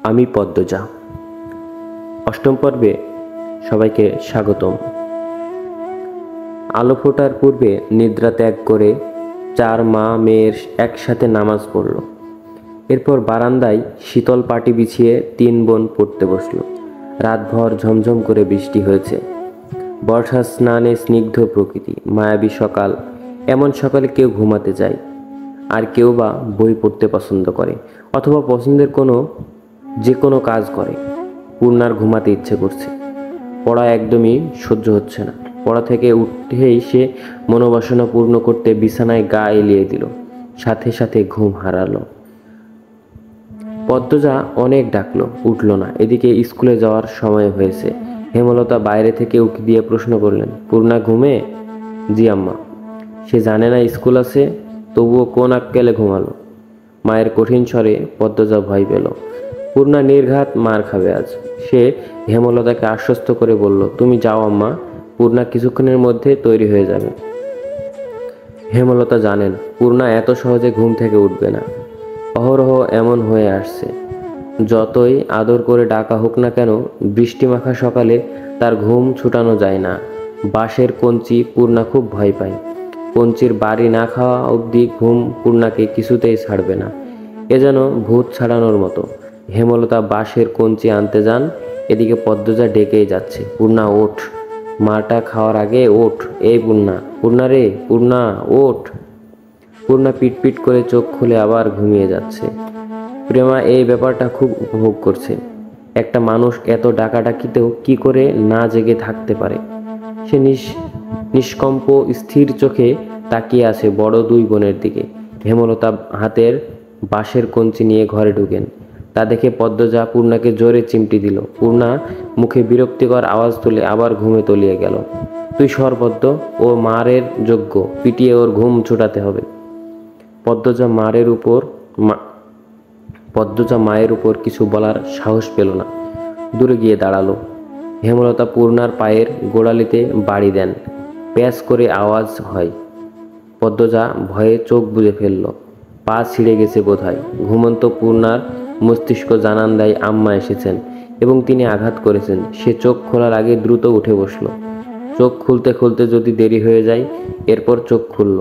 আমি পদ্মজা। অষ্টম পর্বে সবাইকে স্বাগতম। আলো ফোটার পূর্বে নিদ্রা ত্যাগ করে চার মা মেয়ের একসাথে নামাজ পড়ল। এরপর বারান্দায় শীতল পাটি বিছিয়ে তিন বোন পড়তে বসল। রাতভর ঝমঝম করে বৃষ্টি হয়েছে। বর্ষা স্নানে স্নিগ্ধ প্রকৃতি, মায়াবী সকাল। এমন সকালে কেউ ঘুমাতে যায়, আর কেউ বা বই পড়তে পছন্দ করে, অথবা পছন্দের যে কোনো কাজ করে। পূর্ণার ঘুমাতে ইচ্ছে করছে, পড়া একদমই সহ্য হচ্ছে না। পড়া থেকে উঠেই সে মনোবাসনা পূর্ণ করতে বিছানায় গা এলিয়ে দিল। সাথে সাথে ঘুম হারালো। পদ্মজা অনেক ডাকলো, উঠল না। এদিকে স্কুলে যাওয়ার সময় হয়েছে। হেমলতা বাইরে থেকে উকি দিয়ে প্রশ্ন করলেন, পূর্ণা ঘুমে? জি আম্মা। সে জানে না স্কুল আছে, তবুও কোন আক্কেলে ঘুমালো? মায়ের কঠিন স্বরে পদ্মজা ভয় পেল। পূর্ণা নির্ঘাত মার খাবে আজ। সে হেমলতাকে আশ্বস্ত করে বলল, তুমি যাও আম্মা, পূর্ণা কিছুক্ষণের মধ্যে তৈরি হয়ে যাবে। হেমলতা জানেন পূর্ণা এত সহজে ঘুম থেকে উঠবে না। অহরহ এমন হয়ে আসছে। যতই আদর করে ডাকা হোক না কেন, বৃষ্টিমাখা সকালে তার ঘুম ছুটানো যায় না। বাঁশের কঞ্চি পূর্ণা খুব ভয় পায়। কঞ্চির বাড়ি না খাওয়া অবধি ঘুম পূর্ণাকে কিছুতেই ছাড়বে না। এ যেন ভূত ছাড়ানোর মতো। হেমলতা বাঁশের কঞ্চি আনতে যান, এদিকে পদ্মজা ডেকেই যাচ্ছে, পূর্ণা ওঠ, মাটা খাওয়ার আগে ওঠ, এই পূর্ণা, পূর্ণা রে, পূর্ণা ওঠ। পূর্ণা পিটপিট করে চোখ খুলে আবার ঘুমিয়ে যাচ্ছে। প্রেমা এই ব্যাপারটা খুব উপভোগ করছে। একটা মানুষ এত ডাকাডাকিতেও কি করে না জেগে থাকতে পারে। সে নিষ্কম্প স্থির চোখে তাকিয়ে আছে বড় দুই বোনের দিকে। হেমলতা হাতের বাঁশের কঞ্চি নিয়ে ঘরে ঢুকেন। তা দেখে পদ্মজা পূর্ণাকে জোরে চিমটি দিল। পূর্ণা মুখে বিরক্তিকর আওয়াজ তুলে আবার ঘুমে তলিয়ে গেল। তুই সর্বদ্য, ও মারের যোগ্য, পিটিয়ে ওর ঘুম ছুটাতে হবে। পদ্মজা মায়ের উপর কিছু বলার সাহস পেল না, দূরে গিয়ে দাঁড়ালো। হেমলতা পূর্ণার পায়ের গোড়ালিতে বাড়ি দেন। প্যাঁচ করে আওয়াজ হয়। পদ্মজা ভয়ে চোখ বুজে ফেলল। পা ছিঁড়ে গেছে বোধহয়। ঘুমন্ত পূর্ণার মস্তিষ্ক জানান দেয় আম্মা এসেছেন এবং তিনি আঘাত করেছেন। সে চোখ খোলার আগে দ্রুত উঠে বসল। চোখ খুলতে খুলতে যদি দেরি হয়ে যায়। এরপর চোখ খুলল।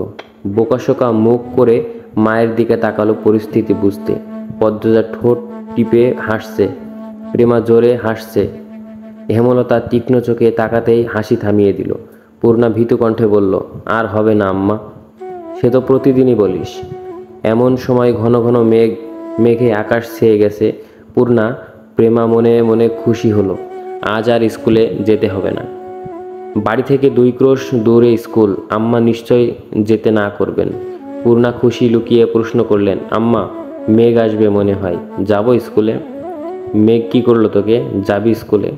বোকাশোকা মুখ করে মায়ের দিকে তাকালো পরিস্থিতি বুঝতে। পদ্মজা ঠোঁট টিপে হাসছে, প্রেমা জোরে হাসছে। হেমলতা তীক্ষ্ণ চোখে তাকাতেই হাসি থামিয়ে দিল। পূর্ণা ভীতু কণ্ঠে বলল, আর হবে না আম্মা। সে তো প্রতিদিনই বলিস। এমন সময় ঘন ঘন মেঘে আকাশ ছেয়ে গেছে। পূর্ণা প্রেমা মনে মনে খুশি হলো। আজ আর স্কুলে যেতে হবে না। বাড়ি থেকে 2 ক্রোশ দূরে স্কুল, আম্মা নিশ্চয় যেতে না করবেন। পূর্ণা খুশি লুকিয়ে প্রশ্ন করলেন, আম্মা মেঘ আসবে মনে হয়, যাব স্কুলে? মেঘ কি করলো তোকে, যাবি স্কুলে?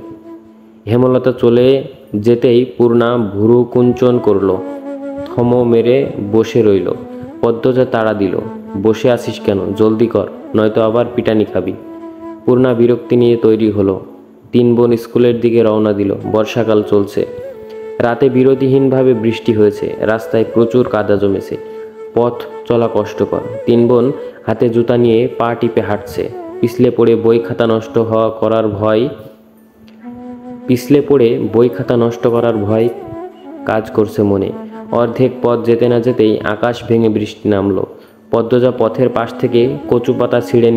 হেমলতা চলে যেতেই পূর্ণা ভুরু কুঞ্চন করল, থম মেরে বসে রইল। পদ্মজা তাড়া দিল, বসে আছিস কেন, জলদি কর, নয়তো আবার পিটানি খাবি। পূর্ণা বিরক্তি নিয়ে তৈরি হলো। 3 বোন স্কুলের দিকে রওনা দিল। বর্ষাকাল চলছে। রাতে বিরতিহীনভাবে বৃষ্টি হয়েছে। রাস্তায় প্রচুর কাদা জমেছে। পথ চলা কষ্টকর। 3 বোন হাতে জুতা নিয়ে পা টিপে হাঁটছে। পিছলে পড়ে বই খাতা নষ্ট করার ভয় কাজ করছে মনে। অর্ধেক পথ যেতে না যেতেই আকাশ ভেঙে বৃষ্টি নামলো। পদ্মজা পথের পাশ থেকে কচু পাতা ছিঁড়ে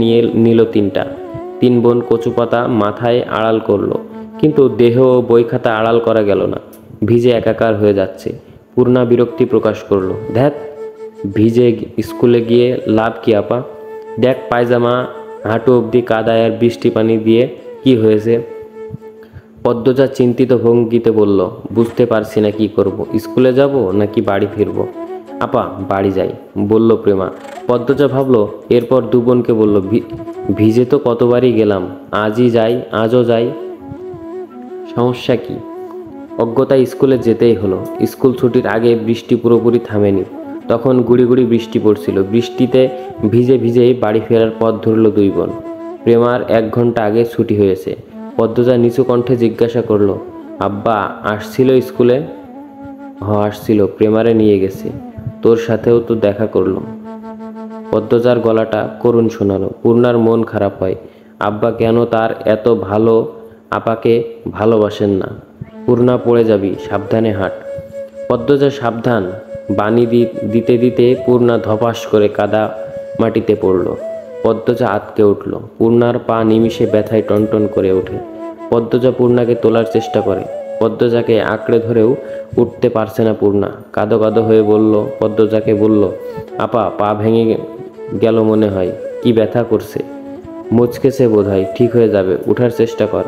নিল 3টা। 3 বোন কচু পাতা মাথায় আড়াল করলো, কিন্তু দেহ ও বই খাতা আড়াল করা গেল না। ভিজে একাকার হয়ে যাচ্ছে। পূর্ণা বিরক্তি প্রকাশ করলো, ধ্যাৎ, ভিজে স্কুলে গিয়ে লাভ কি আপা? দেখ পায়জামা হাঁটু অবধি কাদায়, আর বৃষ্টি পানি দিয়ে কি হয়েছে? পদ্মজা চিন্তিত ভঙ্গিতে বলল, বুঝতে পারছি না কি করব, স্কুলে যাব নাকি বাড়ি ফিরব? আপা বাড়ি যাই, বলল প্রেমা। পদ্মজা ভাবলো, এরপর 2 বোনকে বলল, ভিজে তো কতবারই গেলাম, আজও যাই, সমস্যা কি? অজ্ঞতায় স্কুলে যেতেই হলো। স্কুল ছুটির আগে বৃষ্টি পুরোপুরি থামেনি। তখন গুড়ি গুড়ি বৃষ্টি পড়ছিল। বৃষ্টিতে ভিজে ভিজেই বাড়ি ফেরার পথ ধরল 2 বোন। প্রেমার 1 ঘন্টা আগে ছুটি হয়েছে। পদ্মজা নিচু কণ্ঠে জিজ্ঞাসা করলো, আব্বা আসছিল স্কুলে? আসছিল, প্রেমারে নিয়ে গেছে, তোর সাথেও তো দেখা করলো। পদ্মজার গলাটা করুণ শোনালো। পূর্ণার মন খারাপ হয়। আব্বা কেন তার এত ভালো আপাকে ভালোবাসেন না। পূর্ণা পড়ে যাবি, সাবধানে হাঁট। পদ্মজা সাবধান বাণী দিতে দিতে পূর্ণা ধপাস করে কাদা মাটিতে পড়ল। পদ্মজা আঁতকে উঠল। পূর্ণার পা নিমিষে ব্যথায় টনটন করে ওঠে। পদ্মজা পূর্ণাকে তোলার চেষ্টা করে। পদ্মজাকে আঁকড়ে ধরেও উঠতে পারছে না পূর্ণা। কাঁদো কাঁদো হয়ে পদ্মজাকে বলল, আপা, পা ভেঙে গেল মনে হয়, কি ব্যথা করছে। মুচকেছে বোধহয়, ঠিক হয়ে যাবে, উঠার চেষ্টা কর,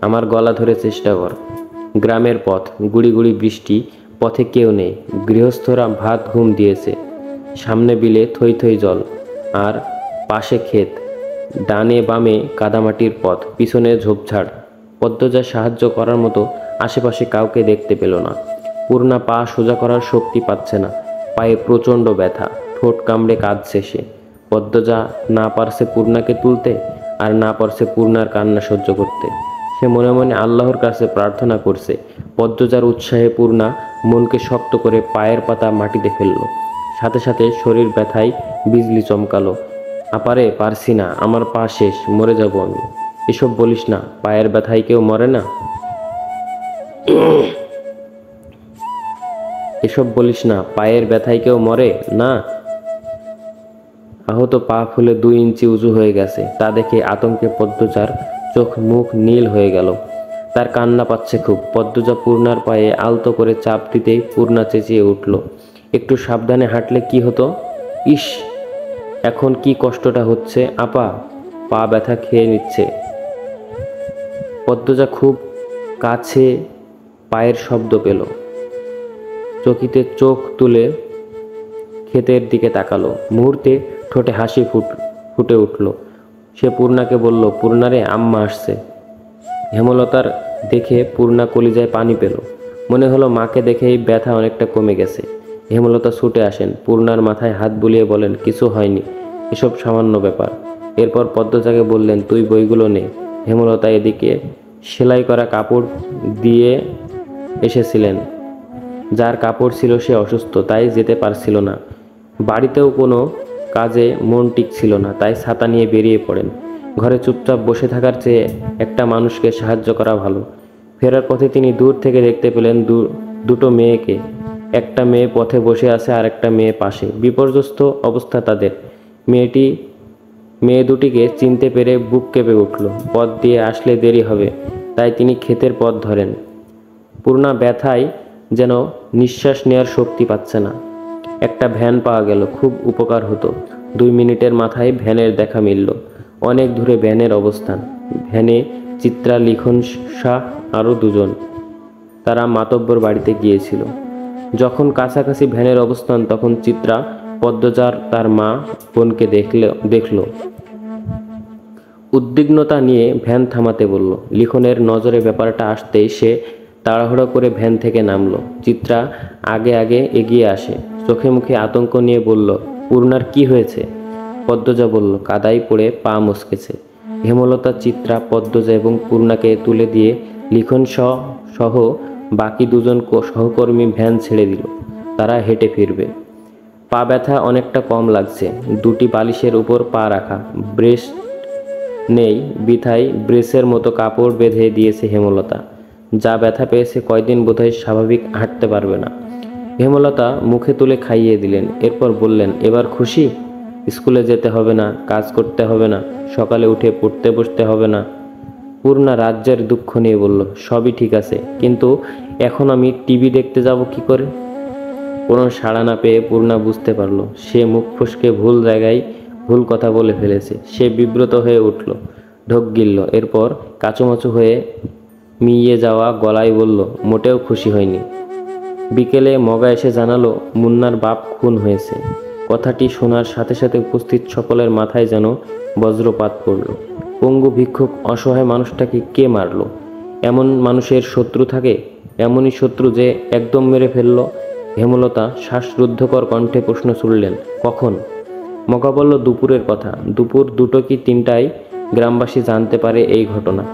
আমার গলা ধরে চেষ্টা কর। গ্রামের পথ, গুড়ি গুড়ি বৃষ্টি, পথে কেউ নেই। গৃহস্থরা ভাত ঘুম দিয়েছে। সামনে বিলে থই থই জল, আর পাশে ক্ষেত, ডানে বামে কাদামাটির পথ, পিছনে ঝোপঝাড়। পদ্মজা সাহায্য করার মতো আশেপাশে কাউকে দেখতে পেল না। পূর্ণা পা সোজা করার শক্তি পাচ্ছে না। পায়ে প্রচণ্ড ব্যথা, ঠোঁট কামড়ে কাঁদছে সে। পদ্মজা না পারছে পূর্ণাকে তুলতে, আর না পারছে পূর্ণার কান্না সহ্য করতে। সে মনে মনে আল্লাহর কাছে প্রার্থনা করছে। পদ্মজার উৎসাহে পূর্ণা মনকে শক্ত করে পায়ের পাতা মাটিতে ফেলল। সাথে সাথে শরীর ব্যথায় বিজলি চমকালো। আপারে, পারছি না, আমার পা শেষ, মরে যাব আমি। এসব বলিস না, পায়ের ব্যথায় কেউ মরে না। এসব বলিস না, পায়ের ব্যথায় কেউ মরে না। আহত পা ফুলে 2 ইঞ্চি উঁচু হয়ে গেছে। তা দেখে আতঙ্কে পদ্মজার চোখ মুখ নীল হয়ে গেল। তার কান্না পাচ্ছে খুব। পদ্মজা পূর্ণার পায়ে আলতো করে চাপ দিতেই পূর্ণা চেঁচিয়ে উঠল, একটু সাবধানে হাঁটলে কি হতো। ইস, এখন কি কষ্টটা হচ্ছে আপা, পা ব্যথা খেয়ে নিচ্ছে। পদ্মজা খুব কাছে পায়ের শব্দ পেল। চকিতে চোখ তুলে ক্ষেতের দিকে তাকালো। মুহূর্তে ঠোঁটে হাসি ফুটে উঠল। সে পূর্ণাকে বলল, পূর্ণারে, আম্মা আসছে। হেমলতার দেখে পূর্ণা কলিজায় পানি পেল। মনে হলো মাকে দেখেই ব্যথা অনেকটা কমে গেছে। হেমলতা ছুটে আসেন, পূর্ণার মাথায় হাত বুলিয়ে বলেন, কিছু হয়নি, এসব সামান্য ব্যাপার। এরপর পদ্মজাকে বললেন, তুই বইগুলো নে। হেমলতা এদিকে সেলাই করা কাপড় দিয়ে এসেছিলেন। যার কাপড় ছিল সে অসুস্থ, তাই যেতে পারছিল না। বাড়িতেও কোনো কাজে মন টিকছিল না, তাই ছাতা নিয়ে বেরিয়ে পড়েন। ঘরে চুপচাপ বসে থাকার চেয়ে একটা মানুষকে সাহায্য করা ভালো। ফেরার পথে তিনি দূর থেকে দেখতে পেলেন দুটো মেয়েকে। একটা মেয়ে পথে বসে আছে, আর একটা মেয়ে পাশে। বিপর্যস্ত অবস্থা তাদের। মেয়ে দুটিকে চিনতে পেরে বুক কেঁপে উঠল। পথ দিয়ে আসলে দেরি হবে, তাই তিনি ক্ষেতের পথ ধরেন। পূর্ণা ব্যথায় যেন নিঃশ্বাস নেওয়ার শক্তি পাচ্ছে না। একটা ভ্যান পাওয়া গেল, খুব উপকার হতো। 2 মিনিটের মাথায় ভ্যানের দেখা মিলল। অনেক দূরে ভ্যানের অবস্থান। ভ্যানে চিত্রা, লিখন শাহ, আরও 2 জন। তারা মাতব্বর বাড়িতে গিয়েছিল। যখন কাছাকাছি ভ্যানের অবস্থান, তখন চিত্রা পদ্মজার তার মা বোনকে দেখল। উদ্বিগ্নতা নিয়ে ভ্যান থামাতে বলল। লিখনের নজরে ব্যাপারটা আসতেই সে তাড়াহুড়ো করে ভ্যান থেকে নামল। চিত্রা আগে আগে এগিয়ে আসে, চোখে মুখে আতঙ্ক নিয়ে বলল, পূর্ণার কি হয়েছে? পদ্মজা বলল, কাদায় পড়ে পা মচকেছে। হেমলতা, চিত্রা, পদ্মজা এবং পূর্ণাকে তুলে দিয়ে লিখন সহ বাকি 2 জন সহকর্মী ভ্যান ছেড়ে দিল। তারা হেঁটে ফিরবে। পা ব্যথা অনেকটা কম লাগছে। 2টি বালিশের উপর পা রাখা। ব্রেস নেই বিথায় ব্রেসের মতো কাপড় বেঁধে দিয়েছে হেমলতা। যা ব্যথা পেয়েছে কয়দিন বোধহয় স্বাভাবিক হাঁটতে পারবে না। হেমলতা মুখে তুলে খাইয়ে দিলেন। এরপর বললেন, এবার খুশি? স্কুলে যেতে হবে না, কাজ করতে হবে না, সকালে উঠে পড়তে বসতে হবে না। পূর্ণা রাজ্যের দুঃখ নিয়ে বলল, সবই ঠিক আছে, কিন্তু এখন আমি টিভি দেখতে যাব কি করে? কোনো সাড়া না পেয়ে পূর্ণা বুঝতে পারল সে মুখ ফসকে ভুল জায়গায় ভুল কথা বলে ফেলেছে। সে বিব্রত হয়ে উঠল, ঢোক গিলল। এরপর কাচুমাচু হয়ে মিইয়ে যাওয়া গলায় বলল, মোটেও খুশি হয়নি। বিকেলে মগা এসে জানালো, মুন্নার বাপ খুন হয়েছে। কথাটি শোনার সাথে সাথে উপস্থিত সকলের মাথায় যেন বজ্রপাত পড়ল। পঙ্গু ভিক্ষুক অসহায় মানুষটাকে কে মারল? এমন মানুষের শত্রু থাকে? এমনই শত্রু যে একদম মেরে ফেলল? হেমলতা শ্বাসরুদ্ধকর কণ্ঠে প্রশ্ন ছুড়লেন, কখন? মগা বলল, দুপুরের কথা। দুপুর 2টো কি 3টায় গ্রামবাসী জানতে পারে এই ঘটনা।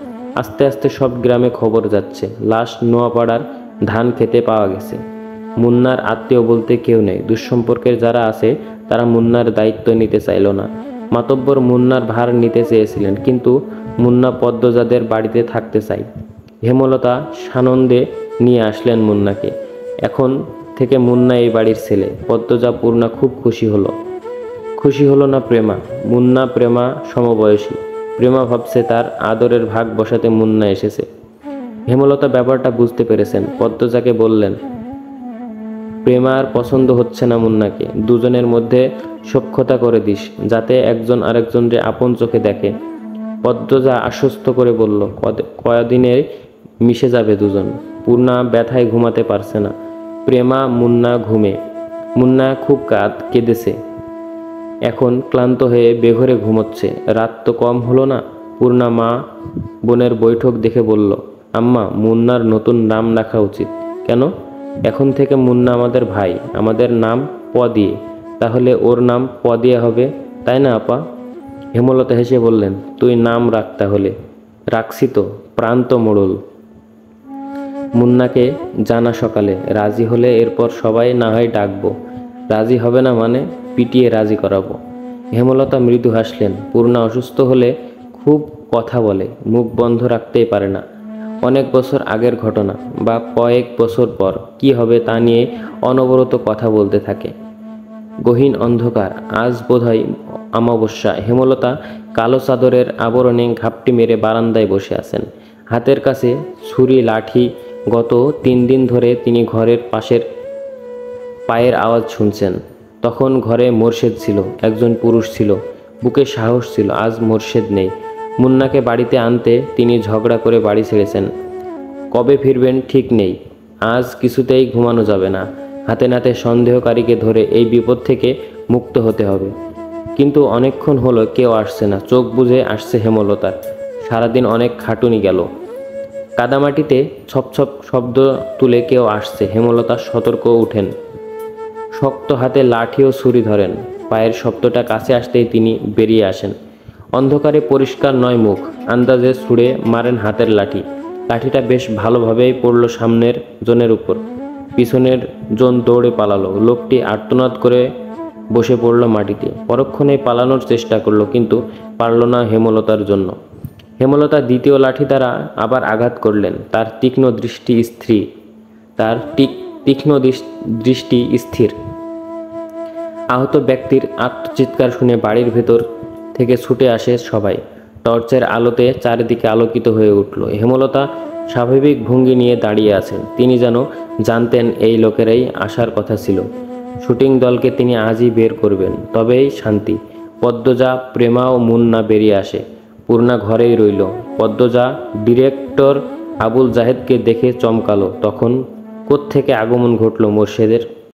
আস্তে আস্তে সব গ্রামে খবর যাচ্ছে। লাশ নোয়াপাড়ার ধান খেতে পাওয়া গেছে। মুন্নার আত্মীয় বলতে কেউ নেই। দুঃসম্পর্কের যারা আছে তারা মুন্নার দায়িত্ব নিতে চাইল না। মাতব্বর মুন্নার ভার নিতে চেয়েছিলেন, কিন্তু মুন্না পদ্মজাদের বাড়িতে থাকতে চাই। হেমলতা সানন্দে নিয়ে আসলেন মুন্নাকে। এখন থেকে মুন্না এই বাড়ির ছেলে। পদ্মজা পূর্ণা খুব খুশি হলো না প্রেমা? মুন্না প্রেমা সমবয়সী। প্রেমা ভাবছে তার আদরের ভাগ বসাতে মুন্না এসেছে। হেমলতা ব্যাপারটা বুঝতে পেরেছেন। পদ্মজাকে বললেন, প্রেমার পছন্দ হচ্ছে না মুন্নাকে। দুজনের মধ্যে সখ্যতা করে দিস, যাতে একজন আরেকজনকে আপন চোখে দেখে। পদ্মজা আশ্বস্ত করে বলল, কয়দিনে মিশে যাবে দুজন। পূর্ণা ব্যথায় ঘুমাতে পারছে না। প্রেমা মুন্না ঘুমে। মুন্না খুব কেঁদেছে। এখন ক্লান্ত হয়ে বেঘরে ঘুমোচ্ছে। রাত তো কম হলো না। পূর্ণা মা বোনের বৈঠক দেখে বলল, আম্মা, মুন্নার নতুন নাম রাখা উচিত। কেন? এখন থেকে মুন্না আমাদের ভাই, আমাদের নাম প দিয়ে। তাহলে ওর নাম প দিয়ে হবে, তাই না আপা? হেমলতা হেসে বললেন, তুই নাম রাখ তাহলে। রাখছি তো, প্রান্ত মোড়ল। মুন্নাকে জানা সকালে, রাজি হলে এরপর সবাই না হয় ডাকবো। রাজি হবে না মানে পিটিয়ে রাজি করাবো। হেমলতা মৃদু হাসলেন। পূর্ণা অসুস্থ হলে খুব কথা বলে, মুখ বন্ধ রাখতেই পারে না। অনেক বছর আগের ঘটনা বা কয়েক বছর পর কি হবে তা নিয়ে অনবরত কথা বলতে থাকে। গহীন অন্ধকার। আজ বোধহয় অমাবস্যা। হেমলতা কালো চাদরের আবরণে ঘাপটি মেরে বারান্দায় বসে আছেন। হাতের কাছে ছুরি, লাঠি। গত 3 দিন ধরে তিনি ঘরের পাশের পায়ের আওয়াজ শুনছেন। তখন ঘরে মোর্শেদ ছিল, একজন পুরুষ ছিল, বুকে সাহস ছিল। আজ মোর্শেদ নেই। মুন্নাকে বাড়িতে আনতে তিনি ঝগড়া করে বাড়ি ছেড়েছেন। কবে ফিরবেন ঠিক নেই। আজ কিছুতেই ঘুমানো যাবে না। হাতে নাতে সন্দেহকারীকে ধরে এই বিপদ থেকে মুক্ত হতে হবে। কিন্তু অনেকক্ষণ হলো কেউ আসছে না। চোখ বুজে আসছে হেমলতার। সারাদিন অনেক খাটুনি গেল। কাদামাটিতে ছপ শব্দ তুলে কেউ আসছে। হেমলতা সতর্ক উঠেন। শক্ত হাতে লাঠি ও ছুরি ধরেন। পায়ের শব্দটা কাছে আসতেই তিনি বেরিয়ে আসেন। অন্ধকারে পরিষ্কার নয় মুখ। আন্দাজে ছুঁড়ে মারেন হাতের লাঠি। লাঠিটা বেশ ভালোভাবেই পড়ল সামনের জনের উপর। পিছনের জন দৌড়ে পালালো। লোকটি আর্তনাদ করে বসে পড়ল মাটিতে। পরক্ষণে পালানোর চেষ্টা করলো, কিন্তু পারল না হেমলতার জন্য। হেমলতা দ্বিতীয় লাঠি দ্বারা আবার আঘাত করলেন। তার তীক্ষ্ণ দৃষ্টি স্থির। আহত ব্যক্তির আত্মচিৎকার শুনে বাড়ির ভেতর থেকে ছুটে আসে সবাই। টর্চের আলোতে চারিদিকে আলোকিত হয়ে উঠল। হেমলতা স্বাভাবিক ভঙ্গি নিয়ে দাঁড়িয়ে আছেন। তিনি যেন জানতেন এই লোকেরাই আসার কথা ছিল। শুটিং দলকে তিনি আজই বের করবেন, তবেই শান্তি। পদ্মজা, প্রেমা ও মুন্না বেরিয়ে আসে। পূর্ণা ঘরেই রইল। পদ্মজা ডিরেক্টর আবুল জাহেদকে দেখে চমকালো। তখন কোত্থেকে আগমন ঘটল মোর্শেদের?